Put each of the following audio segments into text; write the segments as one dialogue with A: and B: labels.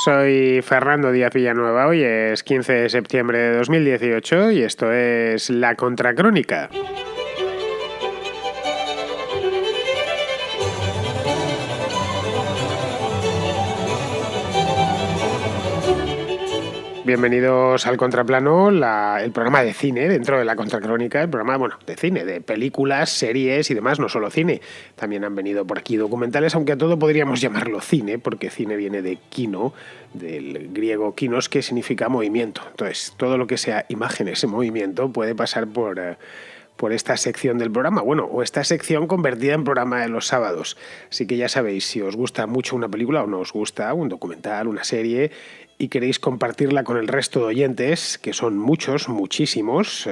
A: Soy Fernando Díaz Villanueva, hoy es 15 de septiembre de 2018 y esto es La Contracrónica. Bienvenidos al Contraplano, el programa de cine dentro de La Contracrónica, el programa de cine, de películas, series y demás, no solo cine. También han venido por aquí documentales, aunque a todo podríamos llamarlo cine, porque cine viene de kino, del griego kinos, que significa movimiento. Entonces, todo lo que sea imágenes en movimiento puede pasar por esta sección del programa, o esta sección convertida en programa de los sábados. Así que ya sabéis, si os gusta mucho una película o no os gusta, un documental, una serie, y queréis compartirla con el resto de oyentes, que son muchos, muchísimos.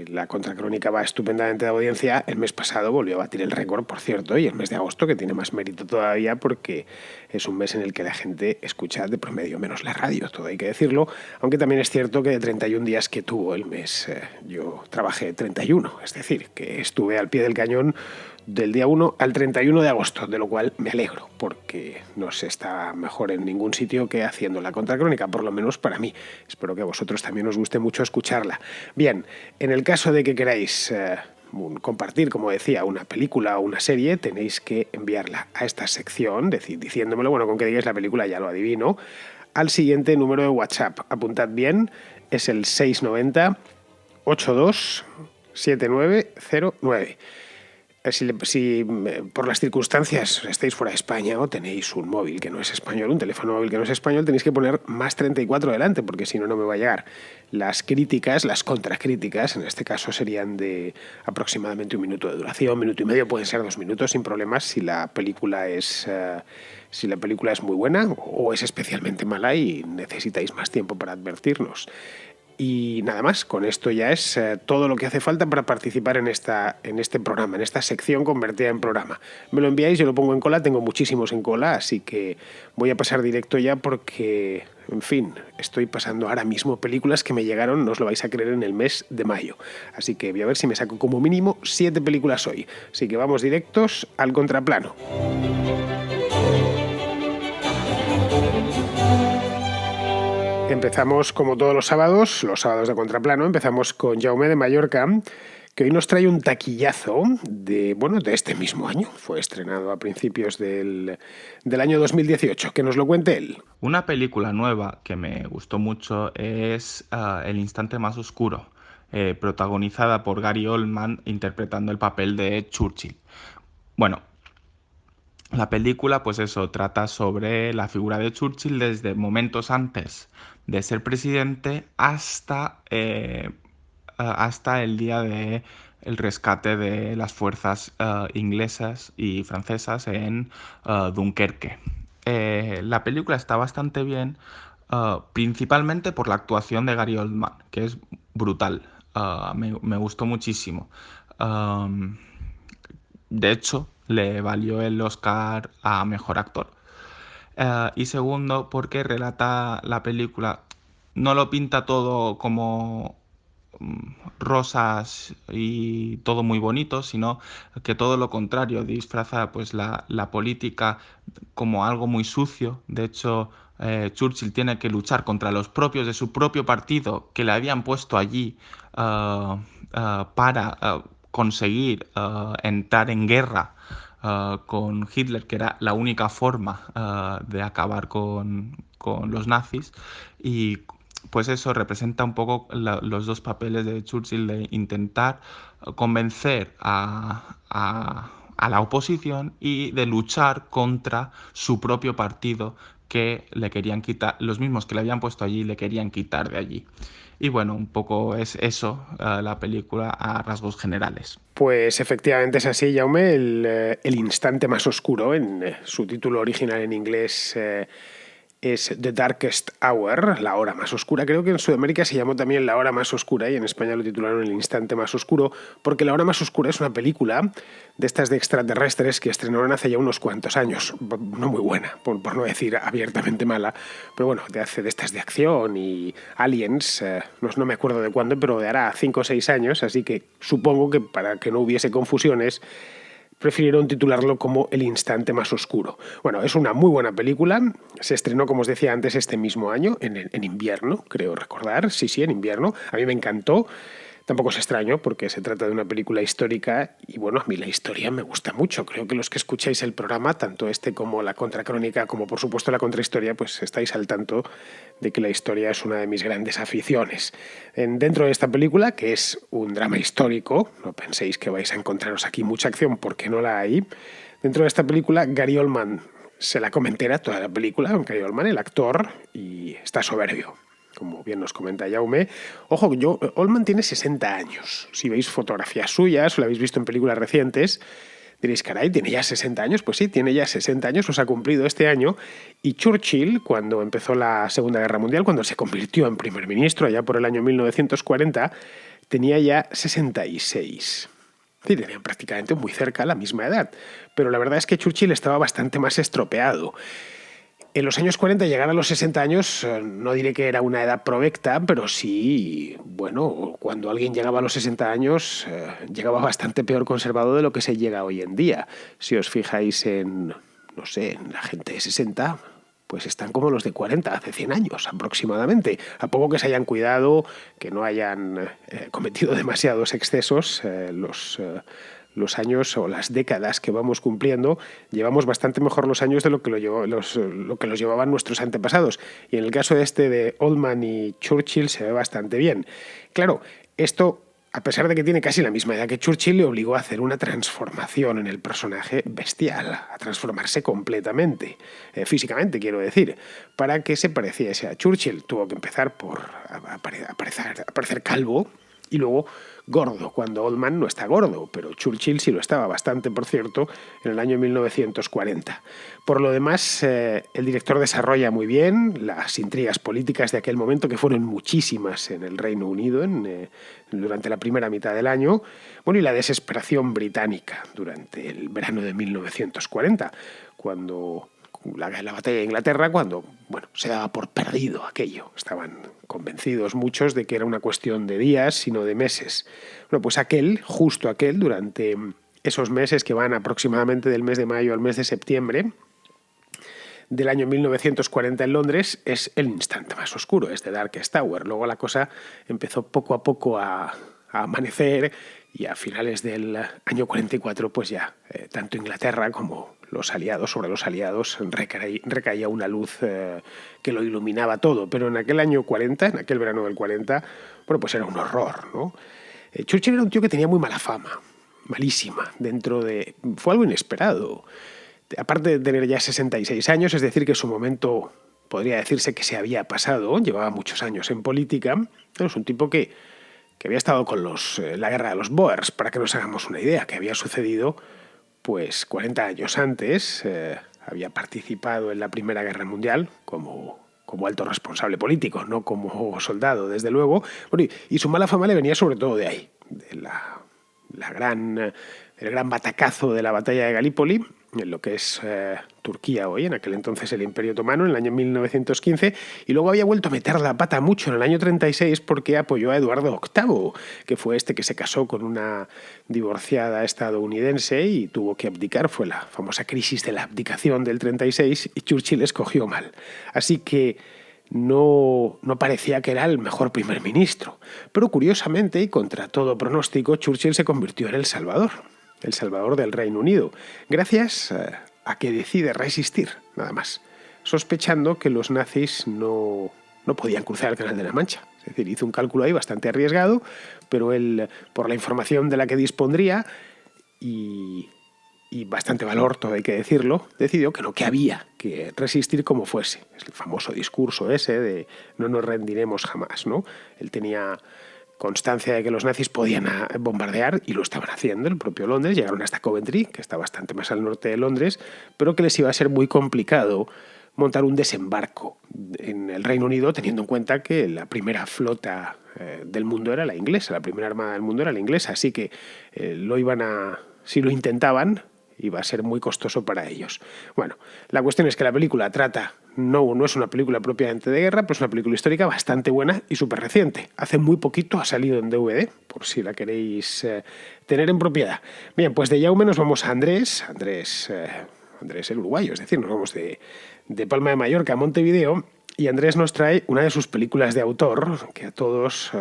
A: La Contracrónica va estupendamente de audiencia. El mes pasado volvió a batir el récord, por cierto, y el mes de agosto, que tiene más mérito todavía porque es un mes en el que la gente escucha de promedio menos la radio, todo hay que decirlo, aunque también es cierto que de 31 días que tuvo el mes, yo trabajé 31, es decir, que estuve al pie del cañón del día 1 al 31 de agosto, de lo cual me alegro, porque no se está mejor en ningún sitio que haciendo la Contracrónica, por lo menos para mí. Espero que a vosotros también os guste mucho escucharla. Bien, en el caso de que queráis compartir, como decía, una película o una serie, tenéis que enviarla a esta sección, diciéndomelo, con que digáis la película ya lo adivino, al siguiente número de WhatsApp. Apuntad bien, es el 690 82 7909. Si por las circunstancias estáis fuera de España o tenéis un móvil que no es español, un teléfono móvil que no es español, tenéis que poner más 34 delante, porque si no, no me va a llegar. Las críticas, las contracríticas, en este caso serían de aproximadamente 1 minuto de duración, 1 minuto y medio, pueden ser 2 minutos sin problemas si la película es muy buena o es especialmente mala y necesitáis más tiempo para advertirnos. Y nada más, con esto ya es todo lo que hace falta para participar en este programa, en esta sección convertida en programa. Me lo enviáis, yo lo pongo en cola, tengo muchísimos en cola, así que voy a pasar directo ya porque, en fin, estoy pasando ahora mismo películas que me llegaron, no os lo vais a creer, en el mes de mayo. Así que voy a ver si me saco como mínimo 7 películas hoy. Así que vamos directos al contraplano. Empezamos como todos los sábados de Contraplano, empezamos con Jaume de Mallorca, que hoy nos trae un taquillazo de este mismo año. Fue estrenado a principios del año 2018. Que nos lo cuente él.
B: Una película nueva que me gustó mucho es El instante más oscuro, protagonizada por Gary Oldman interpretando el papel de Churchill. Bueno, la película, trata sobre la figura de Churchill desde momentos antes de ser presidente hasta el día de el rescate de las fuerzas inglesas y francesas en Dunkerque. La película está bastante bien, principalmente por la actuación de Gary Oldman, que es brutal. Me gustó muchísimo. De hecho, le valió el Oscar a Mejor Actor. Y segundo, porque relata la película, no lo pinta todo como rosas y todo muy bonito, sino que todo lo contrario, disfraza la política como algo muy sucio. De hecho, Churchill tiene que luchar contra los propios de su propio partido que le habían puesto allí para conseguir entrar en guerra con Hitler, que era la única forma de acabar con los nazis. Y pues eso representa un poco los dos papeles de Churchill, de intentar convencer a la oposición y de luchar contra su propio partido, que le querían quitar, los mismos que le habían puesto allí le querían quitar de allí. Y bueno, un poco es eso la película a rasgos generales.
A: Pues efectivamente es así, Jaume, el instante más oscuro, en su título original en inglés es The Darkest Hour, la hora más oscura. Creo que en Sudamérica se llamó también La hora más oscura y en España lo titularon El instante más oscuro, porque La hora más oscura es una película de estas de extraterrestres que estrenaron hace ya unos cuantos años. No muy buena, por no decir abiertamente mala, pero te hace de estas de acción y aliens, no me acuerdo de cuándo, pero de hará 5 o 6 años, así que supongo que para que no hubiese confusiones, prefirieron titularlo como El instante más oscuro. Bueno, es una muy buena película. Se estrenó, como os decía antes, este mismo año, en invierno, creo recordar. Sí, en invierno. A mí me encantó. Tampoco es extraño porque se trata de una película histórica y bueno, a mí la historia me gusta mucho. Creo que los que escucháis el programa, tanto este como la contracrónica, como por supuesto la contrahistoria, pues estáis al tanto de que la historia es una de mis grandes aficiones. Dentro de esta película, que es un drama histórico, no penséis que vais a encontraros aquí mucha acción porque no la hay. Dentro de esta película, Gary Oldman se la come entera toda la película, Gary Oldman, el actor, y está soberbio. Como bien nos comenta Jaume. Ojo, Oldman tiene 60 años. Si veis fotografías suyas o la habéis visto en películas recientes, diréis, caray, ¿tiene ya 60 años? Pues sí, tiene ya 60 años, los ha cumplido este año. Y Churchill, cuando empezó la Segunda Guerra Mundial, cuando se convirtió en primer ministro, allá por el año 1940, tenía ya 66. Sí, tenían prácticamente muy cerca la misma edad. Pero la verdad es que Churchill estaba bastante más estropeado. En los años 40 llegar a los 60 años, no diré que era una edad provecta, pero sí, bueno, cuando alguien llegaba a los 60 años, llegaba bastante peor conservado de lo que se llega hoy en día. Si os fijáis en, no sé, en la gente de 60, pues están como los de 40, hace 100 años aproximadamente. A poco que se hayan cuidado, que no hayan cometido demasiados excesos, los años o las décadas que vamos cumpliendo, llevamos bastante mejor los años de lo que los llevaban nuestros antepasados. Y en el caso de Oldman y Churchill se ve bastante bien. Claro, esto, a pesar de que tiene casi la misma edad que Churchill, le obligó a hacer una transformación en el personaje bestial, a transformarse completamente, físicamente quiero decir, para que se pareciese a Churchill. Tuvo que empezar por aparecer calvo y luego gordo, cuando Oldman no está gordo, pero Churchill sí lo estaba bastante, por cierto, en el año 1940. Por lo demás, el director desarrolla muy bien las intrigas políticas de aquel momento, que fueron muchísimas en el Reino Unido durante la primera mitad del año, bueno, y la desesperación británica durante el verano de 1940, cuando la batalla de Inglaterra, cuando se daba por perdido aquello. Estaban convencidos muchos de que era una cuestión de días, sino de meses. Bueno, pues justo aquel, durante esos meses que van aproximadamente del mes de mayo al mes de septiembre del año 1940 en Londres, es el instante más oscuro, es The Darkest Hour. Luego la cosa empezó poco a poco a amanecer y a finales del año 44, pues ya tanto Inglaterra como sobre los aliados recaía una luz que lo iluminaba todo. Pero en aquel año 40, en aquel verano del 40, pues era un horror, ¿no? Churchill era un tío que tenía muy mala fama, malísima, fue algo inesperado. Aparte de tener ya 66 años, es decir, que su momento podría decirse que se había pasado, llevaba muchos años en política, pero es un tipo que había estado con la guerra de los Boers, para que nos hagamos una idea, que había sucedido pues 40 años antes, había participado en la Primera Guerra Mundial como alto responsable político, no como soldado, desde luego. Bueno, y su mala fama le venía sobre todo de ahí, de el gran batacazo de la batalla de Galípoli, en lo que es Turquía hoy, en aquel entonces el Imperio Otomano, en el año 1915, y luego había vuelto a meter la pata mucho en el año 36 porque apoyó a Eduardo VIII, que fue este que se casó con una divorciada estadounidense y tuvo que abdicar. Fue la famosa crisis de la abdicación del 36 y Churchill escogió mal. Así que no parecía que era el mejor primer ministro. Pero curiosamente, y contra todo pronóstico, Churchill se convirtió en el Salvador del Reino Unido, gracias a que decide resistir, nada más, sospechando que los nazis no podían cruzar el Canal de la Mancha. Es decir, hizo un cálculo ahí bastante arriesgado, pero él, por la información de la que dispondría y bastante valor, todo hay que decirlo, decidió que había que resistir como fuese. Es el famoso discurso ese de no nos rendiremos jamás, ¿no? Él tenía constancia de que los nazis podían bombardear, y lo estaban haciendo, el propio Londres. Llegaron hasta Coventry, que está bastante más al norte de Londres, pero que les iba a ser muy complicado montar un desembarco en el Reino Unido, teniendo en cuenta que la primera flota del mundo era la inglesa, la primera armada del mundo era la inglesa, así que si lo intentaban, iba a ser muy costoso para ellos. Bueno, la cuestión es que la película trata No es una película propiamente de guerra, pero es una película histórica bastante buena y súper reciente. Hace muy poquito ha salido en DVD, por si la queréis tener en propiedad. Bien, pues de Jaume nos vamos a Andrés el uruguayo, es decir, nos vamos de Palma de Mallorca a Montevideo, y Andrés nos trae una de sus películas de autor que a todos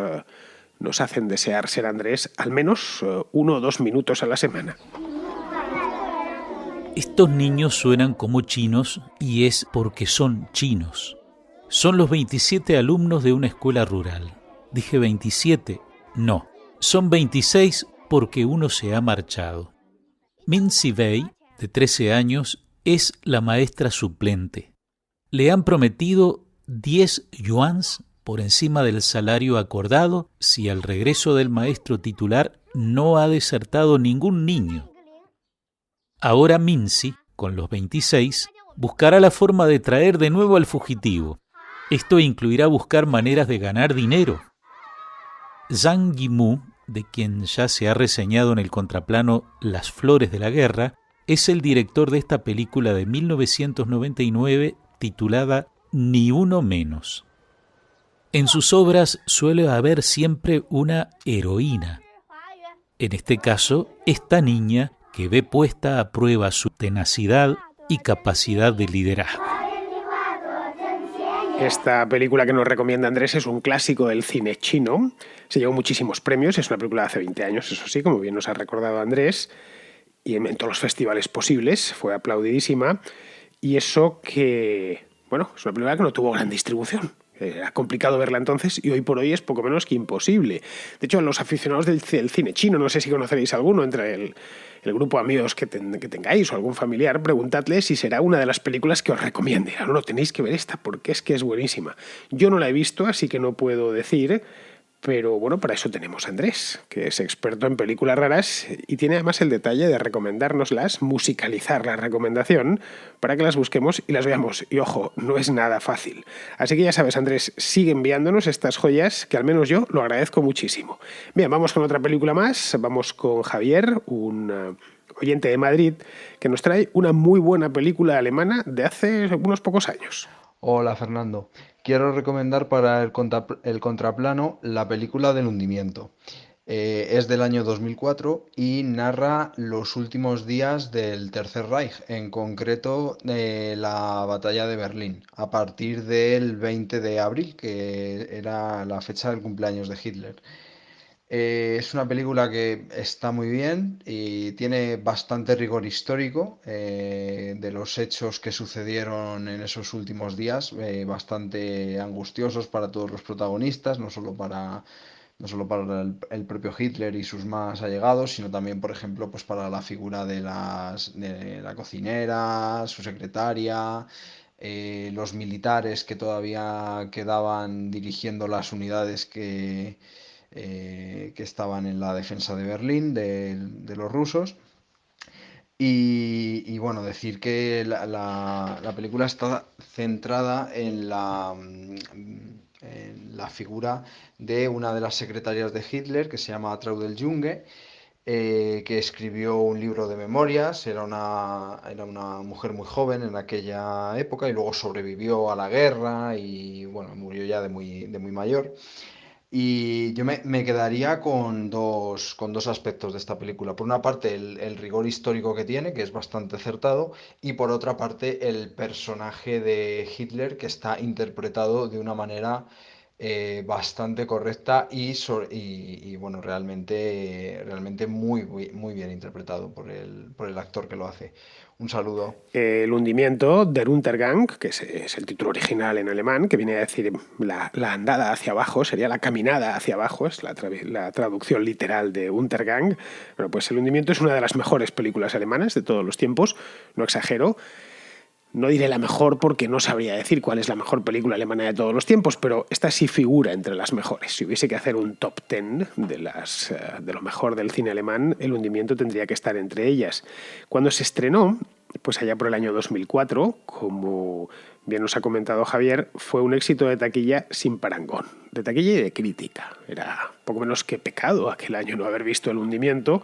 A: nos hacen desear ser Andrés al menos 1 o 2 minutos a la semana.
C: Estos niños suenan como chinos y es porque son chinos. Son los 27 alumnos de una escuela rural. Dije 27, no, son 26 porque uno se ha marchado. Min Si-bei, de 13 años, es la maestra suplente. Le han prometido 10 yuans por encima del salario acordado si al regreso del maestro titular no ha desertado ningún niño. Ahora Minsi, con los 26, buscará la forma de traer de nuevo al fugitivo. Esto incluirá buscar maneras de ganar dinero. Zhang Yimou, de quien ya se ha reseñado en el contraplano Las Flores de la Guerra, es el director de esta película de 1999 titulada Ni uno menos. En sus obras suele haber siempre una heroína. En este caso, esta niña que ve puesta a prueba su tenacidad y capacidad de liderazgo.
A: Esta película que nos recomienda Andrés es un clásico del cine chino. Se llevó muchísimos premios, es una película de hace 20 años, eso sí, como bien nos ha recordado Andrés, y en todos los festivales posibles, fue aplaudidísima. Y eso que, bueno, es una película que no tuvo gran distribución. Era complicado verla entonces y hoy por hoy es poco menos que imposible. De hecho, a los aficionados del cine chino, no sé si conoceréis alguno entre el grupo de amigos que tengáis o algún familiar, preguntadle si será una de las películas que os recomiende. No, tenéis que ver esta porque es que es buenísima. Yo no la he visto, así que no puedo decir, pero bueno, para eso tenemos a Andrés, que es experto en películas raras y tiene además el detalle de recomendárnoslas, musicalizar la recomendación para que las busquemos y las veamos. Y ojo, no es nada fácil. Así que ya sabes, Andrés, sigue enviándonos estas joyas que al menos yo lo agradezco muchísimo. Bien, vamos con otra película más. Vamos con Javier, un oyente de Madrid, que nos trae una muy buena película alemana de hace unos pocos años.
D: Hola Fernando, quiero recomendar para el contraplano la película del hundimiento. Es del año 2004 y narra los últimos días del Tercer Reich, en concreto la batalla de Berlín, a partir del 20 de abril, que era la fecha del cumpleaños de Hitler. Es una película que está muy bien y tiene bastante rigor histórico de los hechos que sucedieron en esos últimos días, bastante angustiosos para todos los protagonistas, no solo para el propio Hitler y sus más allegados, sino también, por ejemplo, pues para la figura de la cocinera, su secretaria, los militares que todavía quedaban dirigiendo las unidades que estaban en la defensa de Berlín de los rusos. Y bueno, decir que la película está centrada en la figura de una de las secretarias de Hitler, que se llama Traudl Junge, que escribió un libro de memorias. Era una mujer muy joven en aquella época y luego sobrevivió a la guerra y bueno, murió ya de muy mayor. Y yo me quedaría con dos aspectos de esta película. Por una parte, el rigor histórico que tiene, que es bastante acertado, y por otra parte, el personaje de Hitler, que está interpretado de una manera bastante correcta y bueno, realmente muy bien interpretado por el actor que lo hace. Un saludo.
A: El hundimiento, Der Untergang, que es el título original en alemán, que viene a decir la andada hacia abajo, sería la caminada hacia abajo, es la traducción literal de Untergang. Bueno, pues El hundimiento es una de las mejores películas alemanas de todos los tiempos, no exagero. No diré la mejor porque no sabría decir cuál es la mejor película alemana de todos los tiempos, pero esta sí figura entre las mejores. Si hubiese que hacer un top 10 de lo mejor del cine alemán, El hundimiento tendría que estar entre ellas. Cuando se estrenó, pues allá por el año 2004, como bien nos ha comentado Javier, fue un éxito de taquilla sin parangón, de taquilla y de crítica. Era poco menos que pecado aquel año no haber visto El hundimiento,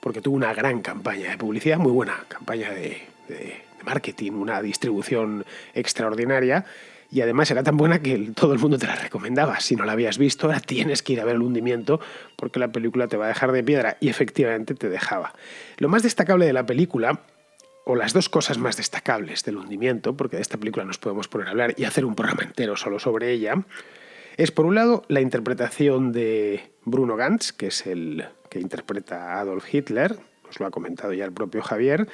A: porque tuvo una gran campaña de publicidad, muy buena campaña de marketing, una distribución extraordinaria. Y además era tan buena que todo el mundo te la recomendaba. Si no la habías visto, ahora tienes que ir a ver El hundimiento porque la película te va a dejar de piedra. Y efectivamente te dejaba. Lo más destacable de la película, o las dos cosas más destacables del hundimiento, porque de esta película nos podemos poner a hablar y hacer un programa entero solo sobre ella, es por un lado la interpretación de Bruno Ganz, que es el que interpreta a Adolf Hitler, nos lo ha comentado ya el propio Javier.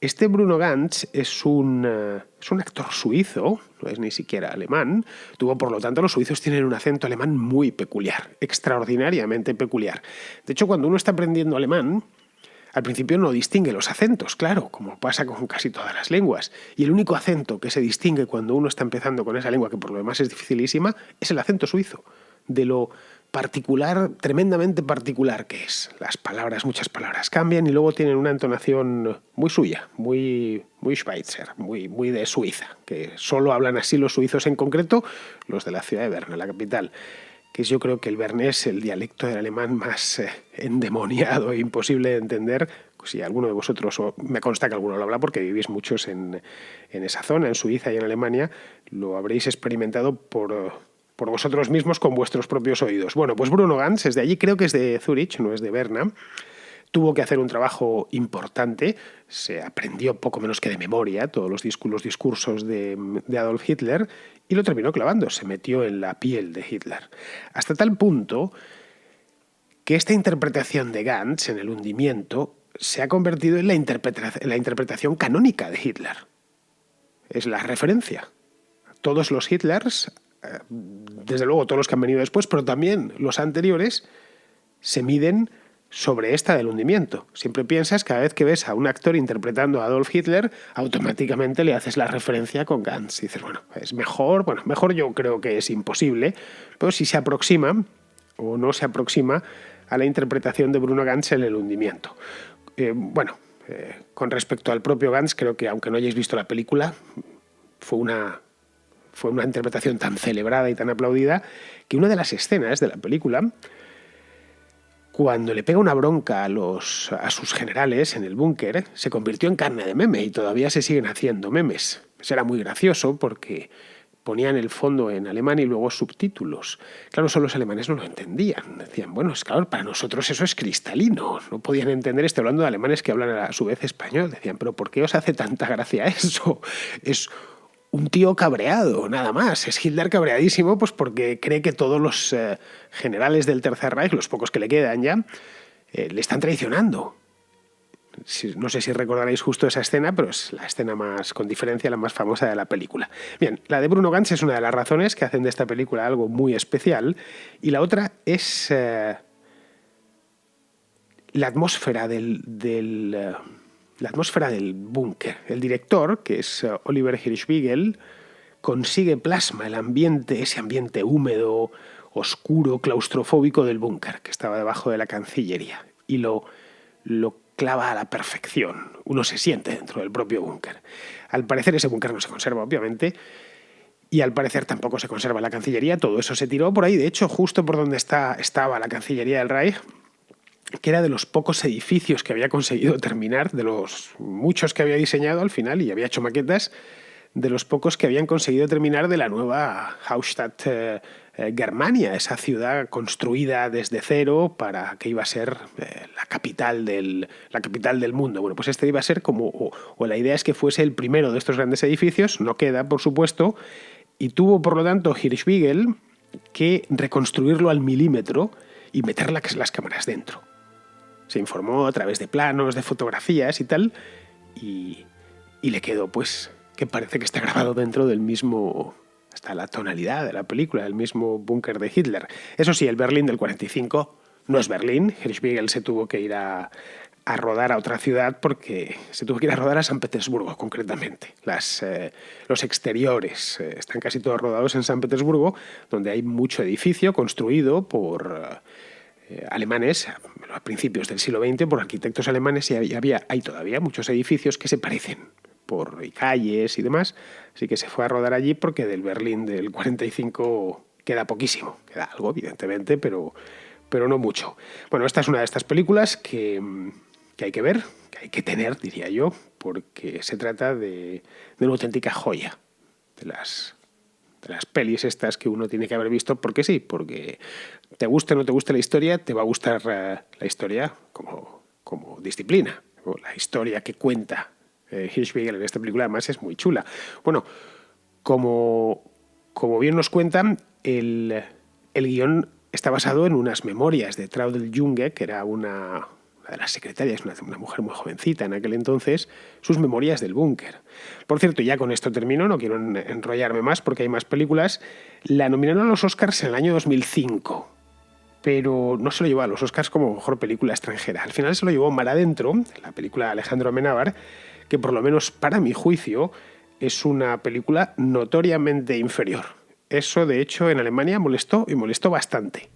A: Este Bruno Ganz es un actor suizo, no es ni siquiera alemán. Por lo tanto, los suizos tienen un acento alemán muy peculiar, extraordinariamente peculiar. De hecho, cuando uno está aprendiendo alemán, al principio no distingue los acentos, claro, como pasa con casi todas las lenguas. Y el único acento que se distingue cuando uno está empezando con esa lengua, que por lo demás es dificilísima, es el acento suizo, de lo particular, tremendamente particular que es. Las palabras, muchas palabras cambian y luego tienen una entonación muy suya, muy Schweizer, muy de Suiza, que solo hablan así los suizos, en concreto los de la ciudad de Berna, la capital, que yo creo que el bernés es el dialecto del alemán más endemoniado e imposible de entender. Si alguno de vosotros, o me consta que alguno lo habla porque vivís muchos en esa zona, en Suiza y en Alemania, lo habréis experimentado por vosotros mismos con vuestros propios oídos. Bueno, pues Bruno Ganz es de allí, creo que es de Zúrich, no es de Berna. Tuvo que hacer un trabajo importante, se aprendió poco menos que de memoria todos los discursos de Adolf Hitler y lo terminó clavando, se metió en la piel de Hitler. Hasta tal punto que esta interpretación de Ganz en El hundimiento se ha convertido en la interpretación canónica de Hitler. Es la referencia. Todos los Hitlers, desde luego todos los que han venido después, pero también los anteriores, se miden sobre esta del hundimiento. Siempre piensas, cada vez que ves a un actor interpretando a Adolf Hitler, automáticamente le haces la referencia con Ganz. Y dices, es mejor, mejor yo creo que es imposible, pero si se aproxima o no se aproxima a la interpretación de Bruno Ganz en El hundimiento. Con respecto al propio Ganz, creo que aunque no hayáis visto la película, fue una interpretación tan celebrada y tan aplaudida que una de las escenas de la película, cuando le pega una bronca a sus generales en el búnker, se convirtió en carne de meme y todavía se siguen haciendo memes. Eso era muy gracioso porque ponían el fondo en alemán y luego subtítulos. Claro, eso los alemanes no lo entendían. Decían, claro, para nosotros eso es cristalino. No podían entender, estoy hablando de alemanes que hablan a su vez español. Decían, pero ¿por qué os hace tanta gracia eso? Es un tío cabreado, nada más. Es Hitler cabreadísimo pues porque cree que todos los generales del Tercer Reich, los pocos que le quedan ya, le están traicionando. No sé si recordaréis justo esa escena, pero es la escena más, con diferencia, la más famosa de la película. Bien, la de Bruno Ganz es una de las razones que hacen de esta película algo muy especial, y la otra es la atmósfera del búnker. El director, que es Oliver Hirschbiegel, plasma ese ambiente húmedo, oscuro, claustrofóbico del búnker que estaba debajo de la Cancillería, y lo clava a la perfección. Uno se siente dentro del propio búnker. Al parecer ese búnker no se conserva, obviamente, y al parecer tampoco se conserva la Cancillería. Todo eso se tiró por ahí, de hecho, justo por donde estaba la Cancillería del Reich, que era de los pocos edificios que había conseguido terminar, de los muchos que había diseñado al final y había hecho maquetas, de los pocos que habían conseguido terminar de la nueva Hauptstadt Germania, esa ciudad construida desde cero para que iba a ser la capital del mundo. Bueno, pues este iba a ser o la idea es que fuese el primero de estos grandes edificios, no queda, por supuesto, y tuvo, por lo tanto, Hirschbiegel que reconstruirlo al milímetro y meter las cámaras dentro. Se informó a través de planos, de fotografías y tal, y le quedó, pues, que parece que está grabado dentro del mismo, hasta la tonalidad de la película, del mismo búnker de Hitler. Eso sí, el Berlín del 45 no es Berlín. Hirschbiegel se tuvo que ir a rodar a otra ciudad porque se tuvo que ir a rodar a San Petersburgo, concretamente. Los exteriores están casi todos rodados en San Petersburgo, donde hay mucho edificio construido por alemanes a principios del siglo XX, por arquitectos alemanes, y hay todavía muchos edificios que se parecen y calles y demás, así que se fue a rodar allí porque del Berlín del 45 queda poquísimo, queda algo evidentemente, pero no mucho. Bueno, esta es una de estas películas que hay que ver, que hay que tener, diría yo, porque se trata de una auténtica joya de las pelis estas que uno tiene que haber visto porque sí, porque te guste o no te guste la historia, te va a gustar la historia como disciplina. La historia que cuenta Hirschbiegel en esta película además es muy chula. Bueno, como bien nos cuentan, el guión está basado en unas memorias de Traudl Junge, que era una de las secretarias, una mujer muy jovencita en aquel entonces, sus memorias del búnker. Por cierto, ya con esto termino, no quiero enrollarme más porque hay más películas. La nominaron a los Oscars en el año 2005, pero no se lo llevó a los Oscars como mejor película extranjera. Al final se lo llevó Mar Adentro, la película de Alejandro Amenábar, que por lo menos para mi juicio es una película notoriamente inferior. Eso, de hecho, en Alemania molestó y molestó bastante.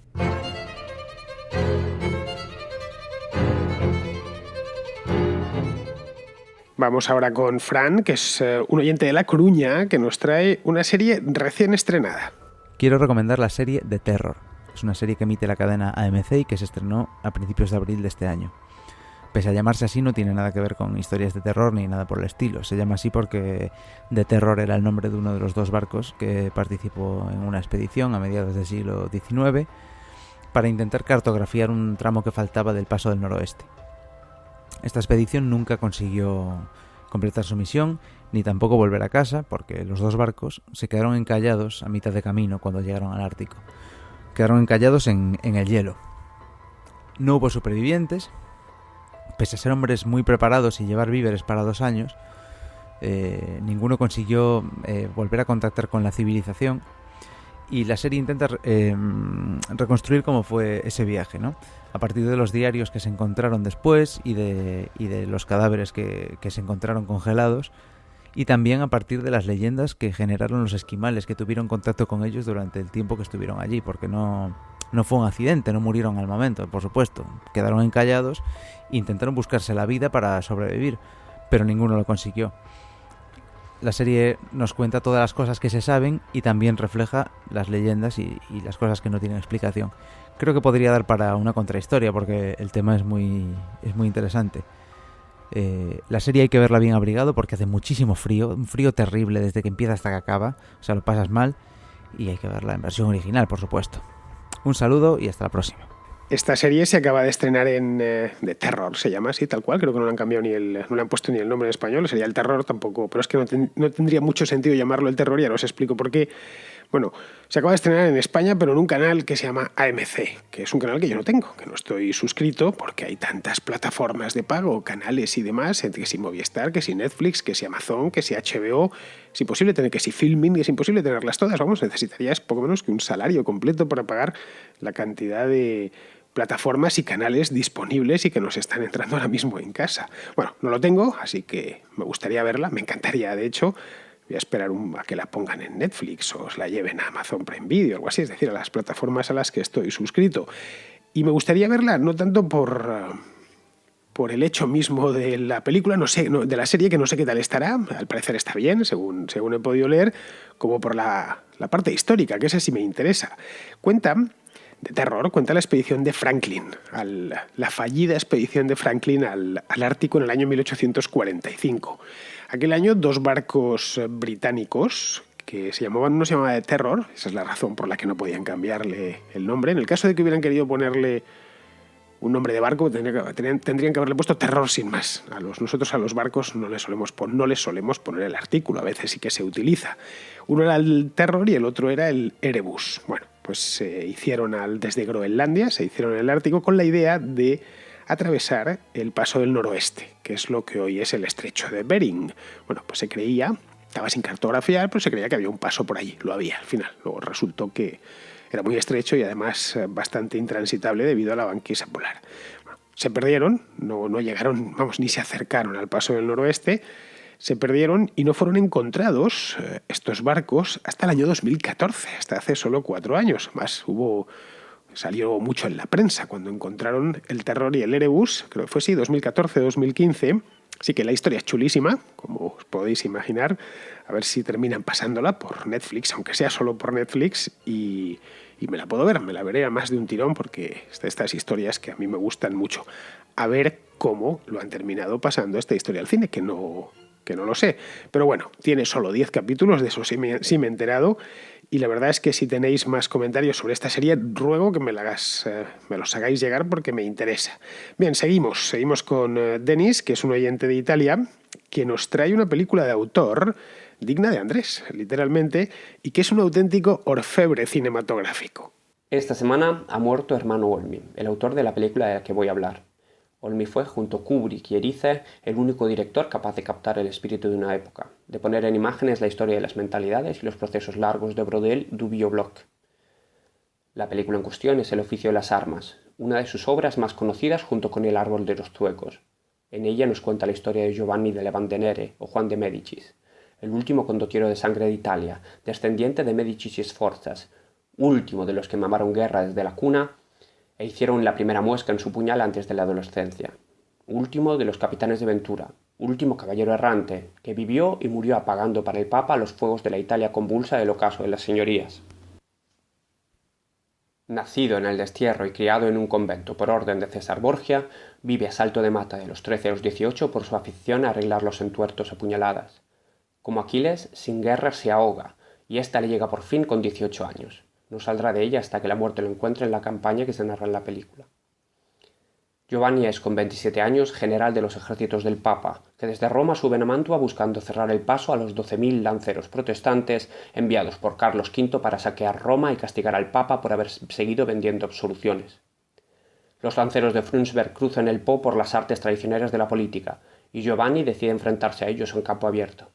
A: Vamos ahora con Fran, que es un oyente de La Coruña, que nos trae una serie recién estrenada.
E: Quiero recomendar la serie The Terror. Es una serie que emite la cadena AMC y que se estrenó a principios de abril de este año. Pese a llamarse así, no tiene nada que ver con historias de terror ni nada por el estilo. Se llama así porque The Terror era el nombre de uno de los 2 barcos que participó en una expedición a mediados del siglo XIX para intentar cartografiar un tramo que faltaba del Paso del Noroeste. Esta expedición nunca consiguió completar su misión, ni tampoco volver a casa, porque los 2 barcos se quedaron encallados a mitad de camino cuando llegaron al Ártico. Quedaron encallados en el hielo. No hubo supervivientes. Pese a ser hombres muy preparados y llevar víveres para 2 años, ninguno consiguió volver a contactar con la civilización, y la serie intenta reconstruir cómo fue ese viaje, ¿no? A partir de los diarios que se encontraron después y de los cadáveres que se encontraron congelados, y también a partir de las leyendas que generaron los esquimales que tuvieron contacto con ellos durante el tiempo que estuvieron allí, porque no fue un accidente, no murieron al momento, por supuesto. Quedaron encallados e intentaron buscarse la vida para sobrevivir, pero ninguno lo consiguió. La serie nos cuenta todas las cosas que se saben y también refleja las leyendas y las cosas que no tienen explicación. Creo que podría dar para una contrahistoria porque el tema es muy interesante. La serie hay que verla bien abrigado porque hace muchísimo frío, un frío terrible desde que empieza hasta que acaba, o sea, lo pasas mal, y hay que verla en versión original, por supuesto. Un saludo y hasta la próxima.
A: Esta serie se acaba de estrenar en The Terror, se llama así, tal cual. Creo que no le han cambiado no le han puesto ni el nombre en español. Sería El Terror tampoco, pero es que no tendría mucho sentido llamarlo El Terror, y ahora os explico por qué. Bueno, se acaba de estrenar en España, pero en un canal que se llama AMC, que es un canal que yo no tengo, que no estoy suscrito, porque hay tantas plataformas de pago, canales y demás, que si Movistar, que si Netflix, que si Amazon, que si HBO, es imposible tener, que si Filmin, es imposible tenerlas todas. Vamos, necesitarías poco menos que un salario completo para pagar la cantidad de plataformas y canales disponibles y que nos están entrando ahora mismo en casa. Bueno, no lo tengo, así que me gustaría verla, me encantaría, de hecho. Voy a esperar a que la pongan en Netflix o os la lleven a Amazon Prime Video o algo así, es decir, a las plataformas a las que estoy suscrito. Y me gustaría verla no tanto por el hecho mismo de la película, de la serie, que no sé qué tal estará, al parecer está bien, según he podido leer, como por la parte histórica, que esa sí me interesa. De Terror, cuenta la expedición de Franklin, la fallida expedición de Franklin al Ártico en el año 1845. Aquel año 2 barcos británicos que uno se llamaba The Terror, esa es la razón por la que no podían cambiarle el nombre. En el caso de que hubieran querido ponerle un nombre de barco, tendrían que haberle puesto Terror sin más. Nosotros a los barcos no les solemos poner el artículo, a veces sí que se utiliza. Uno era el Terror y el otro era el Erebus. Bueno, pues se hicieron desde Groenlandia, se hicieron en el Ártico con la idea de atravesar el Paso del Noroeste, que es lo que hoy es el Estrecho de Bering. Bueno, pues se creía, estaba sin cartografiar, pero se creía que había un paso por allí. Lo había al final. Luego resultó que era muy estrecho y además bastante intransitable debido a la banquisa polar. Bueno, se perdieron, no llegaron, ni se acercaron al Paso del Noroeste. Se perdieron y no fueron encontrados estos barcos hasta el año 2014, hasta hace solo 4 años. Más hubo salió mucho en la prensa cuando encontraron El terror y el Erebus, creo que fue así, 2014-2015. Así que la historia es chulísima, como os podéis imaginar. A ver si terminan pasándola por Netflix, aunque sea solo por Netflix, y me la puedo ver, me la veré a más de un tirón, porque estas historias que a mí me gustan mucho. A ver cómo lo han terminado pasando esta historia al cine, que no lo sé. Pero bueno, tiene solo 10 capítulos, de eso sí me he enterado. Y la verdad es que si tenéis más comentarios sobre esta serie, ruego que me los hagáis llegar porque me interesa. Bien, seguimos con Denis, que es un oyente de Italia, que nos trae una película de autor digna de Andrés, literalmente, y que es un auténtico orfebre cinematográfico.
F: Esta semana ha muerto Ermanno Olmi, el autor de la película de la que voy a hablar. Olmi fue, junto a Kubrick y Erice, el único director capaz de captar el espíritu de una época, de poner en imágenes la historia de las mentalidades y los procesos largos de Brodel du Bio-Bloc. La película en cuestión es El oficio de las armas, una de sus obras más conocidas junto con El árbol de los zuecos. En ella nos cuenta la historia de Giovanni de Levantenere o Juan de Médicis, el último condottiero de sangre de Italia, descendiente de Médicis y Sforzas, último de los que mamaron guerra desde la cuna e hicieron la primera muesca en su puñal antes de la adolescencia. Último de los capitanes de Ventura, último caballero errante, que vivió y murió apagando para el Papa los fuegos de la Italia convulsa del ocaso de las señorías. Nacido en el destierro y criado en un convento por orden de César Borgia, vive a salto de mata de los 13 a los 18 por su afición a arreglar los entuertos a puñaladas. Como Aquiles, sin guerra se ahoga, y ésta le llega por fin con 18 años. No saldrá de ella hasta que la muerte lo encuentre en la campaña que se narra en la película. Giovanni es, con 27 años, general de los ejércitos del Papa, que desde Roma suben a Mantua buscando cerrar el paso a los 12.000 lanceros protestantes enviados por Carlos V para saquear Roma y castigar al Papa por haber seguido vendiendo absoluciones. Los lanceros de Frundsberg cruzan el Po por las artes traicioneras de la política, y Giovanni decide enfrentarse a ellos en campo abierto.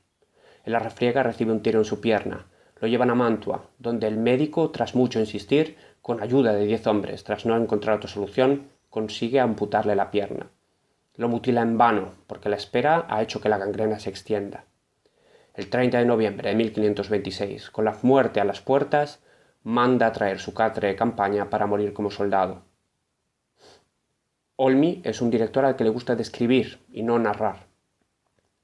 F: En la refriega recibe un tiro en su pierna. Lo llevan a Mantua, donde el médico, tras mucho insistir, con ayuda de 10 hombres, tras no encontrar otra solución, consigue amputarle la pierna. Lo mutila en vano, porque la espera ha hecho que la gangrena se extienda. El 30 de noviembre de 1526, con la muerte a las puertas, manda a traer su catre de campaña para morir como soldado. Olmi es un director al que le gusta describir y no narrar.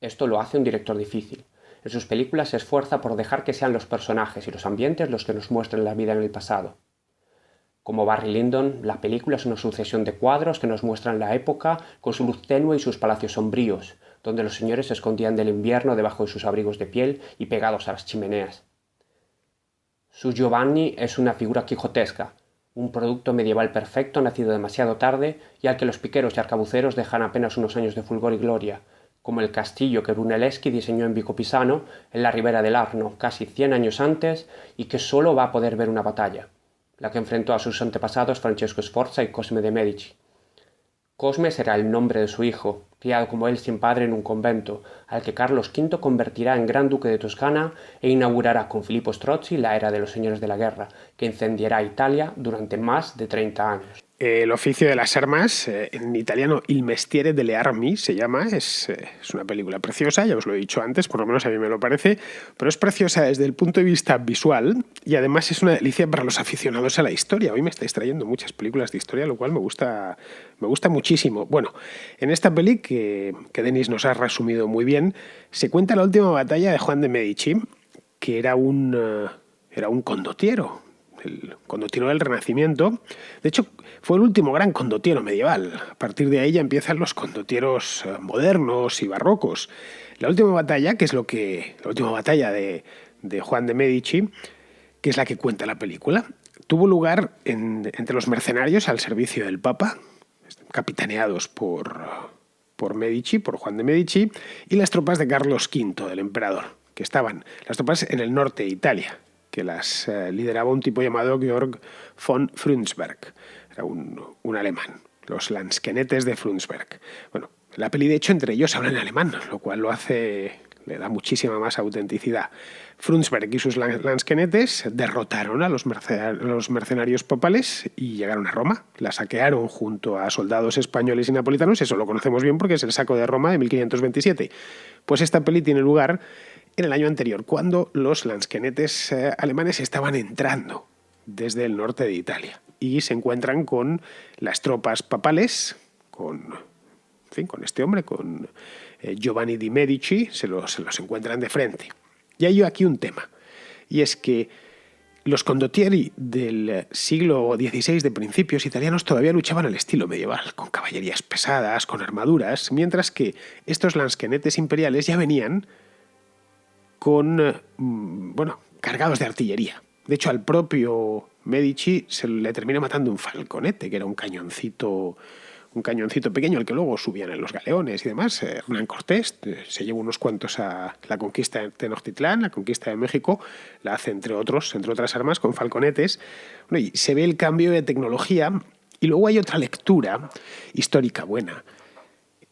F: Esto lo hace un director difícil. En sus películas se esfuerza por dejar que sean los personajes y los ambientes los que nos muestren la vida en el pasado. Como Barry Lyndon, la película es una sucesión de cuadros que nos muestran la época con su luz tenue y sus palacios sombríos, donde los señores se escondían del invierno debajo de sus abrigos de piel y pegados a las chimeneas. Su Giovanni es una figura quijotesca, un producto medieval perfecto nacido demasiado tarde y al que los piqueros y arcabuceros dejan apenas unos años de fulgor y gloria, como el castillo que Brunelleschi diseñó en Vicopisano, en la ribera del Arno, casi 100 años antes, y que solo va a poder ver una batalla, la que enfrentó a sus antepasados Francesco Sforza y Cosme de Medici. Cosme será el nombre de su hijo, criado como él sin padre en un convento, al que Carlos V convertirá en Gran Duque de Toscana e inaugurará con Filippo Strozzi la era de los señores de la guerra, que incendiará Italia durante más de 30 años.
A: El oficio de las armas, en italiano Il mestiere delle armi se llama, es una película preciosa, ya os lo he dicho antes, por lo menos a mí me lo parece, pero es preciosa desde el punto de vista visual y además es una delicia para los aficionados a la historia. Hoy me estáis trayendo muchas películas de historia, lo cual me gusta muchísimo. Bueno, en esta peli, que Denis nos ha resumido muy bien, se cuenta la última batalla de Juan de Medici, que era un condottiero, el condottiero del Renacimiento. De hecho, fue el último gran condottiero medieval. A partir de ahí ya empiezan los condottieros modernos y barrocos. La última batalla, la última batalla de Juan de Medici, que es la que cuenta la película, tuvo lugar entre los mercenarios al servicio del Papa, capitaneados por Medici, por Juan de Medici, y las tropas de Carlos V, del emperador, que estaban las tropas en el norte de Italia, que las lideraba un tipo llamado Georg von Frundsberg. Era un alemán, los Lanzknechts de Frundsberg. Bueno, la peli, de hecho, entre ellos hablan alemán, lo cual le da muchísima más autenticidad. Frundsberg y sus Lanzknechts derrotaron a los mercenarios papales y llegaron a Roma. La saquearon junto a soldados españoles y napolitanos, eso lo conocemos bien porque es el saco de Roma de 1527. Pues esta peli tiene lugar en el año anterior, cuando los Lanzknechts alemanes estaban entrando desde el norte de Italia. y se encuentran con las tropas papales, con este hombre, con Giovanni di Medici, se los encuentran de frente. Y hay aquí un tema, y es que los condottieri del siglo XVI de principios italianos todavía luchaban al estilo medieval, con caballerías pesadas, con armaduras, mientras que estos lansquenetes imperiales ya venían con, cargados de artillería. De hecho, al propio Medici se le termina matando un falconete, que era un cañoncito pequeño al que luego subían en los galeones y demás. Hernán Cortés se lleva unos cuantos a la conquista de Tenochtitlán, la conquista de México, la hace entre otras armas con falconetes. Bueno, y se ve el cambio de tecnología, y luego hay otra lectura histórica buena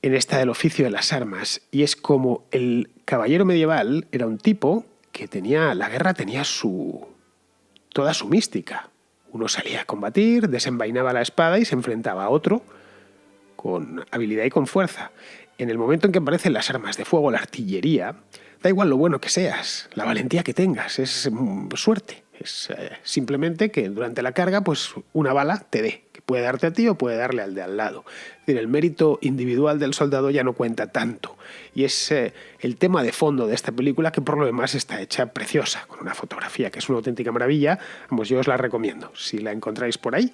A: en esta del oficio de las armas, y es como el caballero medieval era un tipo que la guerra tenía toda su mística. Uno salía a combatir, desenvainaba la espada y se enfrentaba a otro con habilidad y con fuerza. En el momento en que aparecen las armas de fuego, la artillería, da igual lo bueno que seas, la valentía que tengas, es suerte. Es simplemente que durante la carga, pues una bala te dé, que puede darte a ti o puede darle al de al lado. Es decir, el mérito individual del soldado ya no cuenta tanto. Y es el tema de fondo de esta película, que por lo demás está hecha preciosa, con una fotografía que es una auténtica maravilla. Vamos, yo os la recomiendo. Si la encontráis por ahí,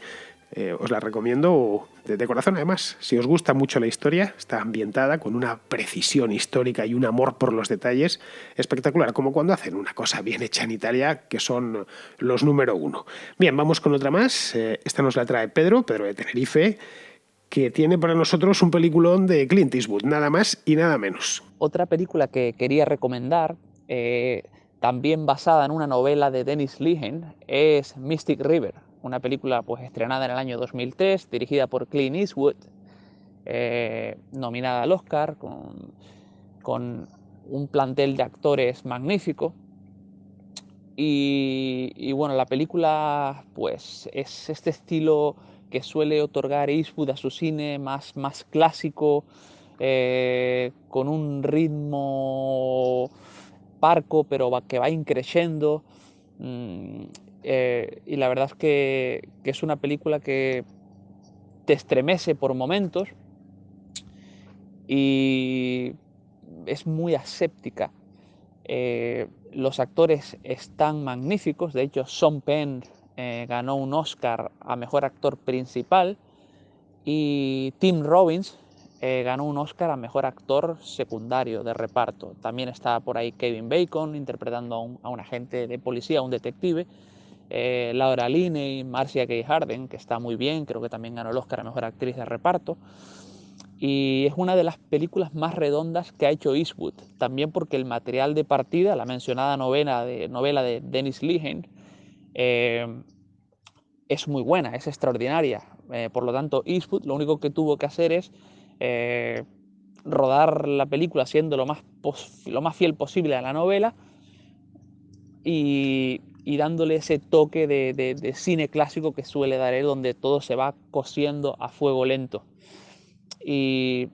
A: os la recomiendo de corazón. Además, si os gusta mucho la historia, está ambientada con una precisión histórica y un amor por los detalles espectacular, como cuando hacen una cosa bien hecha en Italia, que son los número uno. Bien, vamos con otra más. Esta nos la trae Pedro de Tenerife, que tiene para nosotros un peliculón de Clint Eastwood, nada más y nada menos.
G: Otra película que quería recomendar, también basada en una novela de Dennis Lehane, es Mystic River, una película pues estrenada en el año 2003, dirigida por Clint Eastwood, nominada al Oscar, con un plantel de actores magnífico. Y bueno, la película pues es este estilo que suele otorgar Eastwood a su cine más clásico, con un ritmo parco, pero que va increciendo. Y la verdad es que es una película que te estremece por momentos y es muy aséptica. Los actores están magníficos. De hecho, Sean Penn ganó un Oscar a Mejor Actor Principal, y Tim Robbins ganó un Oscar a Mejor Actor Secundario de Reparto. También está por ahí Kevin Bacon interpretando a un agente de policía, a un detective. Laura Linney, Marcia Gay Harden, que está muy bien, creo que también ganó el Oscar a Mejor Actriz de Reparto. Y es una de las películas más redondas que ha hecho Eastwood, también porque el material de partida, la mencionada novela de Dennis Lehane, es muy buena, es extraordinaria. Por lo tanto, Eastwood lo único que tuvo que hacer es rodar la película siendo lo más fiel posible a la novela y dándole ese toque de cine clásico que suele dar él, donde todo se va cociendo a fuego lento. Y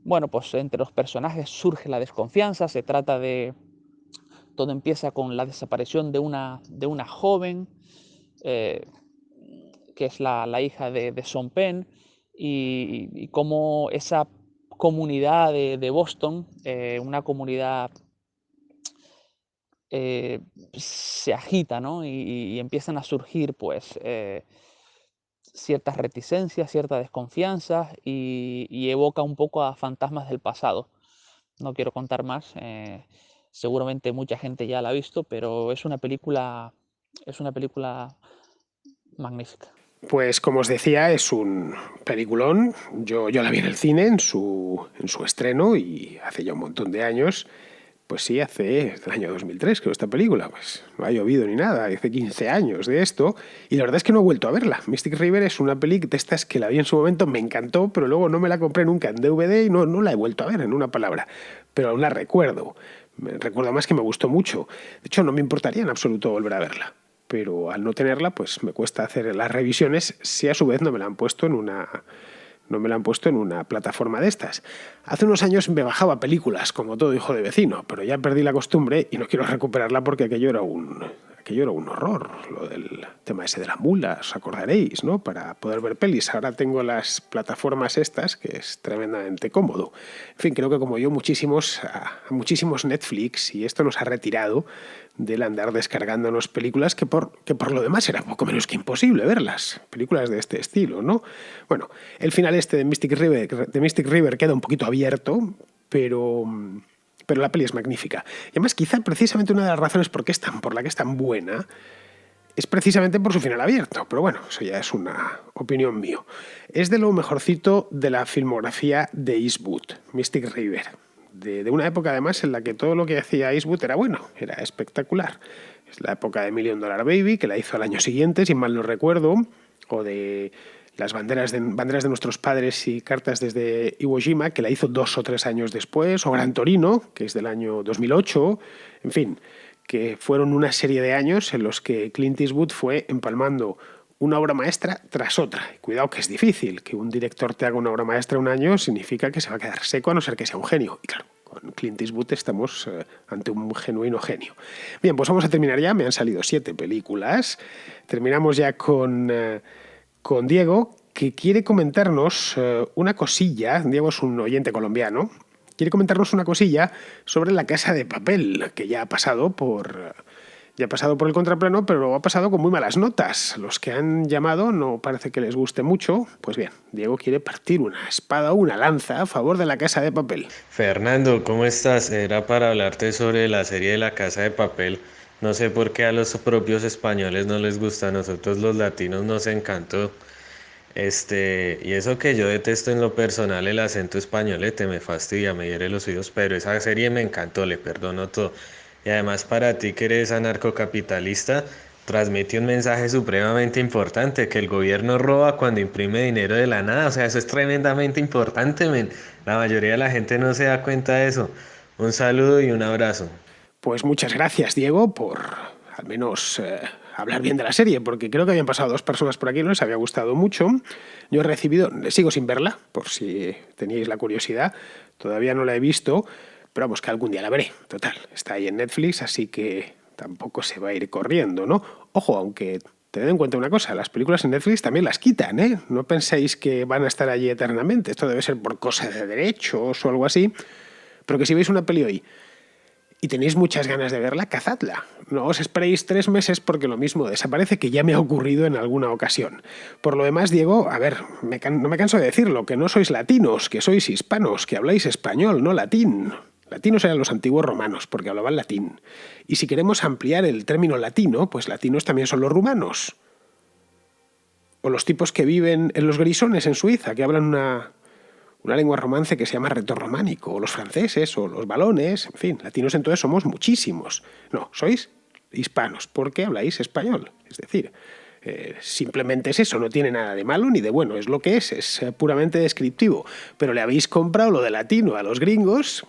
G: bueno, pues entre los personajes surge la desconfianza. Todo empieza con la desaparición de una joven, que es la hija de Sean Penn, y cómo esa comunidad de Boston, una comunidad se agita, ¿no? Y empiezan a surgir pues ciertas reticencias, cierta desconfianza, y evoca un poco a fantasmas del pasado. No quiero contar más, seguramente mucha gente ya la ha visto, pero es una película magnífica.
A: Pues como os decía, es un peliculón. Yo la vi en el cine en su estreno, y hace ya un montón de años. Pues sí, hace el año 2003 creo esta película, pues no ha llovido ni nada, hace 15 años de esto, y la verdad es que no he vuelto a verla. Mystic River es una peli de estas que la vi en su momento, me encantó, pero luego no me la compré nunca en DVD y no la he vuelto a ver, en una palabra, pero aún la recuerdo. Recuerdo más que me gustó mucho. De hecho, no me importaría en absoluto volver a verla, pero al no tenerla, pues me cuesta hacer las revisiones si a su vez no me la han puesto en una plataforma de estas. Hace unos años me bajaba películas, como todo hijo de vecino, pero ya perdí la costumbre y no quiero recuperarla porque aquello era un aquello era un horror, lo del tema ese de la mula, os acordaréis, ¿no? Para poder ver pelis. Ahora tengo las plataformas estas, que es tremendamente cómodo. En fin, creo que como yo, muchísimos Netflix, y esto nos ha retirado del andar descargándonos películas que por lo demás era poco menos que imposible verlas. Películas de este estilo, ¿no? Bueno, el final este de Mystic River queda un poquito abierto, pero la peli es magnífica. Y además, quizá precisamente una de las razones por la que es tan buena es precisamente por su final abierto. Pero bueno, eso ya es una opinión mío. Es de lo mejorcito de la filmografía de Eastwood, Mystic River. De una época, además, en la que todo lo que hacía Eastwood era bueno, era espectacular. Es la época de $1 Million Baby, que la hizo al año siguiente, si mal no recuerdo, o de las banderas de nuestros padres y cartas desde Iwo Jima, que la hizo 2 o 3 años después, o Gran Torino, que es del año 2008, en fin, que fueron una serie de años en los que Clint Eastwood fue empalmando una obra maestra tras otra. Y cuidado que es difícil, que un director te haga una obra maestra un año significa que se va a quedar seco a no ser que sea un genio. Y claro, con Clint Eastwood estamos ante un genuino genio. Bien, pues vamos a terminar ya, me han salido 7 películas. Terminamos ya con Diego, que quiere comentarnos una cosilla. Diego es un oyente colombiano. Quiere comentarnos una cosilla sobre La Casa de Papel, que ya ha pasado por el contraplano, pero ha pasado con muy malas notas. Los que han llamado no parece que les guste mucho. Pues bien, Diego quiere partir una espada o una lanza a favor de La Casa de Papel.
H: Fernando, ¿cómo estás? Era para hablarte sobre la serie de La Casa de Papel. No sé por qué a los propios españoles no les gusta, a nosotros los latinos nos encantó. Y eso que yo detesto en lo personal el acento españolete, me fastidia, me hiere los oídos, pero esa serie me encantó, le perdono todo. Y además para ti que eres anarcocapitalista, transmite un mensaje supremamente importante, que el gobierno roba cuando imprime dinero de la nada, o sea, eso es tremendamente importante, men. La mayoría de la gente no se da cuenta de eso. Un saludo y un abrazo.
A: Pues muchas gracias, Diego, por al menos hablar bien de la serie, porque creo que habían pasado 2 personas por aquí, no les había gustado mucho. Yo sigo sin verla, por si teníais la curiosidad, todavía no la he visto, pero vamos, que algún día la veré, total, está ahí en Netflix, así que tampoco se va a ir corriendo, ¿no? Ojo, aunque tened en cuenta una cosa, las películas en Netflix también las quitan, ¿eh? No penséis que van a estar allí eternamente, esto debe ser por cosa de derechos o algo así, pero que si veis una peli hoy y tenéis muchas ganas de verla, cazadla. No os esperéis 3 meses porque lo mismo desaparece, que ya me ha ocurrido en alguna ocasión. Por lo demás, Diego, a ver, no me canso de decirlo, que no sois latinos, que sois hispanos, que habláis español, no latín. Latinos eran los antiguos romanos, porque hablaban latín. Y si queremos ampliar el término latino, pues latinos también son los rumanos. O los tipos que viven en los Grisones, en Suiza, que hablan una lengua romance que se llama retorrománico, o los franceses, o los valones, en fin, latinos entonces somos muchísimos. No, sois hispanos, porque habláis español. Es decir, simplemente es eso, no tiene nada de malo ni de bueno, es lo que es puramente descriptivo. Pero le habéis comprado lo de latino a los gringos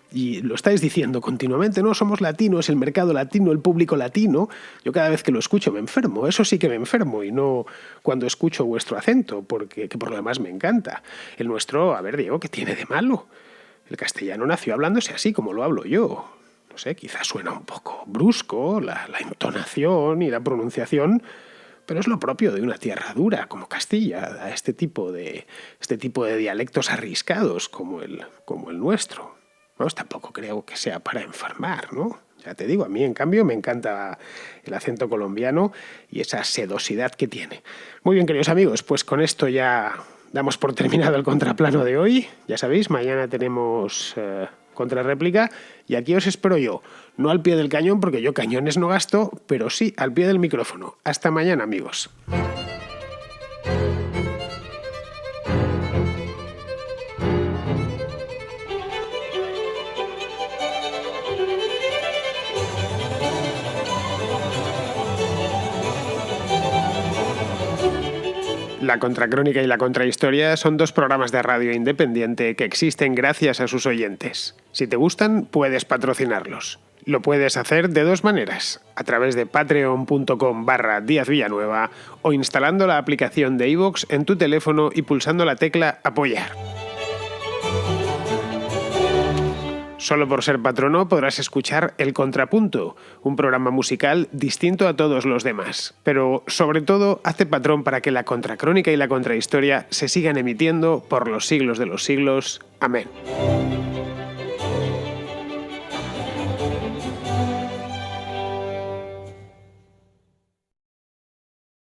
A: y lo estáis diciendo continuamente, no, somos latinos, el mercado latino, el público latino. Yo cada vez que lo escucho me enfermo, eso sí que me enfermo, y no cuando escucho vuestro acento, porque que por lo demás me encanta. El nuestro, a ver, Diego, ¿qué tiene de malo? El castellano nació hablándose así como lo hablo yo. No sé, quizás suena un poco brusco la entonación y la pronunciación, pero es lo propio de una tierra dura como Castilla, a este tipo de dialectos arriscados como el nuestro. Pues tampoco creo que sea para enfermar, ¿no? Ya te digo, a mí en cambio me encanta el acento colombiano y esa sedosidad que tiene. Muy bien, queridos amigos, pues con esto ya damos por terminado el contraplano de hoy. Ya sabéis, mañana tenemos contrarréplica y aquí os espero yo. No al pie del cañón, porque yo cañones no gasto, pero sí al pie del micrófono. Hasta mañana, amigos. La Contracrónica y la Contrahistoria son 2 programas de radio independiente que existen gracias a sus oyentes. Si te gustan, puedes patrocinarlos. Lo puedes hacer de 2 maneras, a través de patreon.com/Díaz Villanueva o instalando la aplicación de iVoox en tu teléfono y pulsando la tecla Apoyar. Solo por ser patrono podrás escuchar El Contrapunto, un programa musical distinto a todos los demás. Pero, sobre todo, hazte patrón para que la contracrónica y la contrahistoria se sigan emitiendo por los siglos de los siglos. Amén.